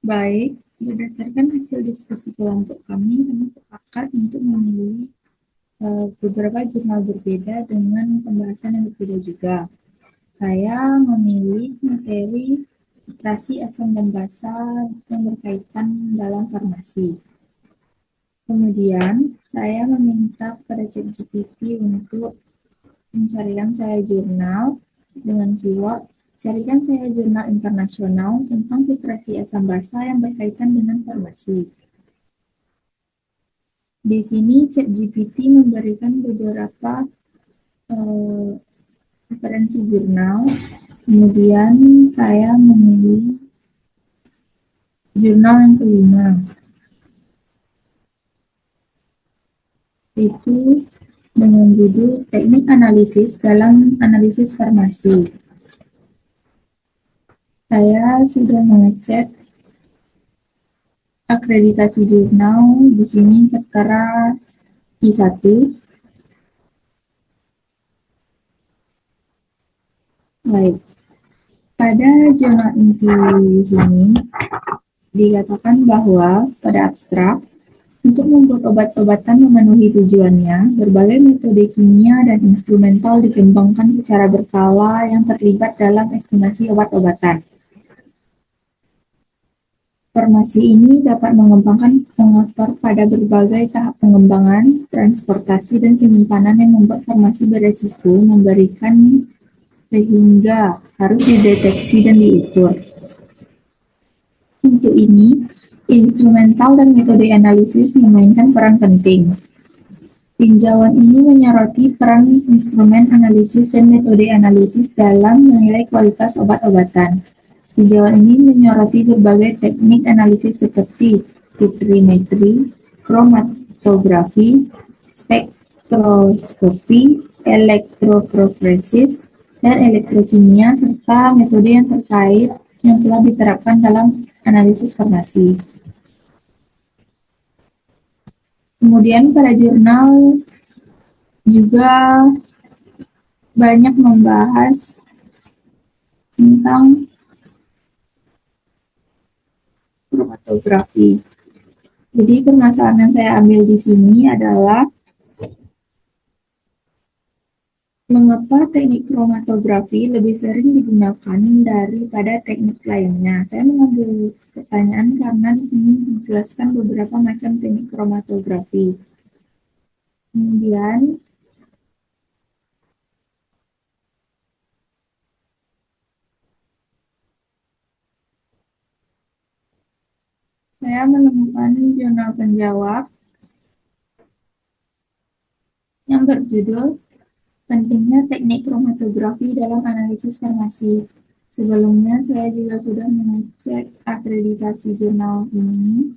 Baik, berdasarkan hasil diskusi kelompok kami sepakat untuk memilih beberapa jurnal berbeda dengan pembahasan yang berbeda juga. Saya memilih materi literasi asam dan basa yang berkaitan dalam farmasi. Kemudian, saya meminta kepada ChatGPT untuk mencarikan saya jurnal dengan keyword carikan saya jurnal internasional tentang filtrasi asam basa yang berkaitan dengan farmasi. Di sini ChatGPT memberikan beberapa eh, referensi jurnal. Kemudian saya memilih jurnal yang kelima, itu dengan judul Teknik Analisis dalam Analisis Farmasi. Saya sudah mengecek akreditasi jurnal, di sini tertera Q1. Baik, pada jurnal inti di sini dikatakan bahwa pada abstrak, untuk membuat obat-obatan memenuhi tujuannya, berbagai metode kimia dan instrumental dikembangkan secara berkala yang terlibat dalam estimasi obat-obatan. Farmasi ini dapat mengembangkan pengotor pada berbagai tahap pengembangan, transportasi, dan penyimpanan yang membuat farmasi beresiko memberikan sehingga harus dideteksi dan diukur. Untuk ini, instrumental dan metode analisis memainkan peran penting. Tinjauan ini menyoroti peran instrumen analisis dan metode analisis dalam menilai kualitas obat-obatan. Tinjauan ini menyoroti berbagai teknik analisis seperti vitrimetri, kromatografi, spektroskopi, elektroforesis, dan elektrokimia, serta metode yang terkait yang telah diterapkan dalam analisis farmasi. Kemudian pada jurnal juga banyak membahas tentang kromatografi. Jadi permasalahan yang saya ambil di sini adalah mengapa teknik kromatografi lebih sering digunakan daripada teknik lainnya. Saya mengambil pertanyaan karena di sini dijelaskan beberapa macam teknik kromatografi. Kemudian saya menemukan jurnal penjawab yang berjudul Pentingnya Teknik Kromatografi dalam Analisis Farmasi. Sebelumnya saya juga sudah mengecek akreditasi jurnal ini.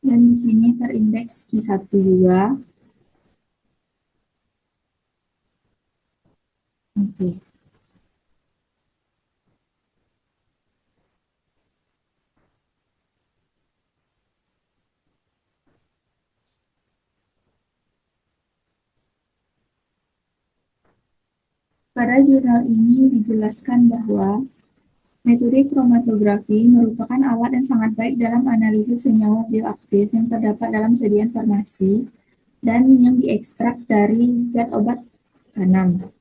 Dan di sini terindeks Q1 juga. Oke. Pada jurnal ini dijelaskan bahwa metode kromatografi merupakan alat yang sangat baik dalam analisis senyawa bioaktif yang terdapat dalam sediaan farmasi dan yang diekstrak dari zat obat tanam.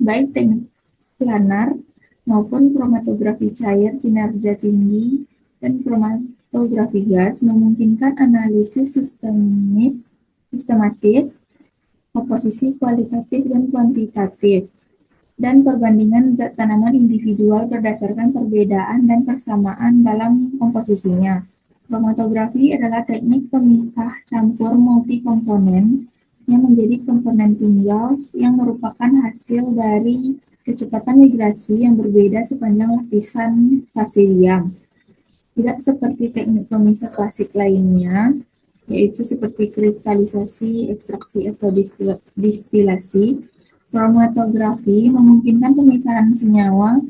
Baik teknik planar maupun kromatografi cair kinerja tinggi dan kromatografi gas memungkinkan analisis sistematis, komposisi kualitatif dan kuantitatif, dan perbandingan zat tanaman individual berdasarkan perbedaan dan persamaan dalam komposisinya. Kromatografi adalah teknik pemisah campur multikomponen yang menjadi komponen tunggal yang merupakan hasil dari kecepatan migrasi yang berbeda sepanjang lapisan fase diam. Tidak seperti teknik pemisah klasik lainnya, yaitu seperti kristalisasi, ekstraksi, atau distilasi. Kromatografi memungkinkan pemisahan senyawa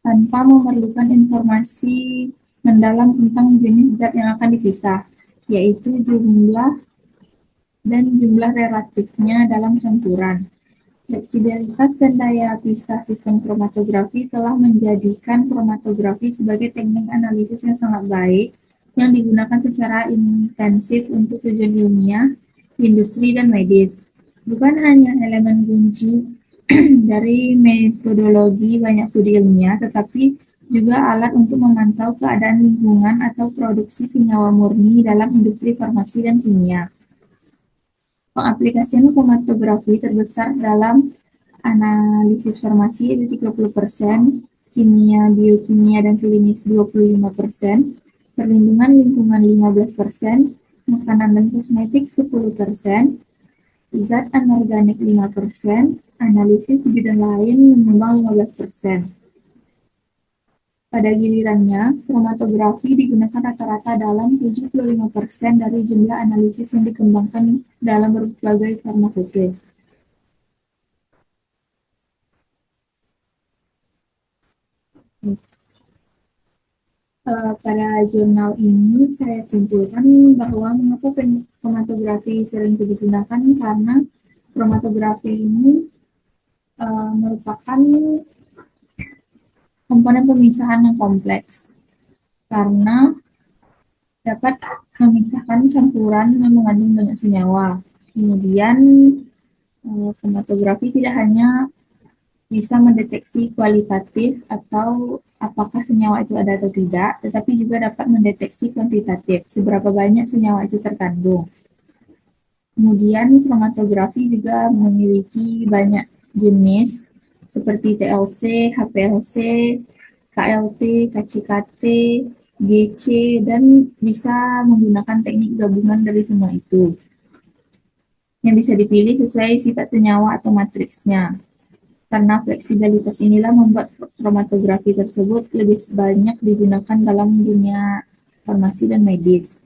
tanpa memerlukan informasi mendalam tentang jenis zat yang akan dipisah, yaitu jumlah dan jumlah relatifnya dalam campuran. Fleksibilitas dan daya pisah sistem kromatografi telah menjadikan kromatografi sebagai teknik analisis yang sangat baik yang digunakan secara intensif untuk tujuan ilmiah, industri, dan medis. Bukan hanya elemen kunci dari metodologi banyak studi ilmiah, tetapi juga alat untuk memantau keadaan lingkungan atau produksi senyawa murni dalam industri farmasi dan kimia. Pengaplikasian kromatografi terbesar dalam analisis farmasi itu 30%, kimia, biokimia, dan klinis 25%, perlindungan lingkungan 15%, makanan dan kosmetik 10%, zat anorganik 5%, analisis di bidang lain menyumbang 15%. Pada gilirannya, kromatografi digunakan rata-rata dalam 75% dari jumlah analisis yang dikembangkan dalam berbagai farmakope. Pada jurnal ini saya simpulkan bahwa mengapa kromatografi sering digunakan karena kromatografi ini merupakan komponen pemisahan yang kompleks karena dapat memisahkan campuran yang mengandung banyak senyawa. Kemudian kromatografi tidak hanya bisa mendeteksi kualitatif atau apakah senyawa itu ada atau tidak, tetapi juga dapat mendeteksi kuantitatif, seberapa banyak senyawa itu terkandung. Kemudian kromatografi juga memiliki banyak jenis seperti TLC, HPLC, KLT, KCKT, GC, dan bisa menggunakan teknik gabungan dari semua itu. Yang bisa dipilih sesuai sifat senyawa atau matriksnya. Karena fleksibilitas inilah membuat kromatografi tersebut lebih banyak digunakan dalam dunia farmasi dan medis.